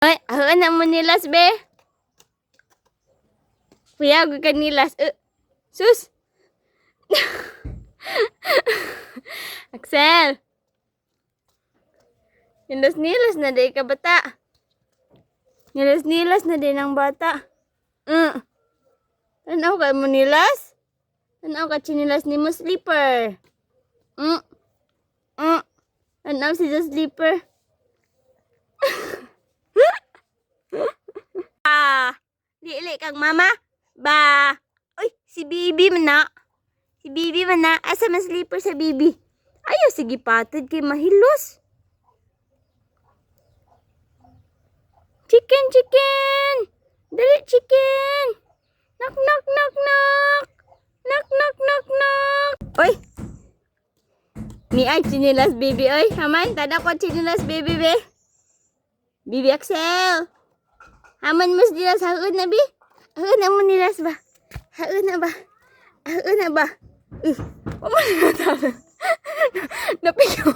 Ay, na mo nilas, be. Kuya, ka nilas. Sus. Axel. Nilas-nilas na day ka bata. Nilas-nilas na din ang bata. Tanaw ka mo nilas? Tanaw ka chinilas ni mo sleeper. Tanaw si the sleeper. Dili kang mama. Ba. Uy, si Bibi man na. Si Bibi man na. Asa man sleeper sa Bibi? Ayaw, sige patod kay mahilos. Chicken, chicken. Dali, chicken. Knock, knock, knock, knock. Knock, knock, knock, knock. Uy. Ni ay chinilas baby. Uy, haman. Tada ko chinilas baby, be. Bibi Axel. Haman mas nilas. Haun na, be. Haun na mo nilas ba? Haun na ba? Haun na ba? Uy. Napiyo.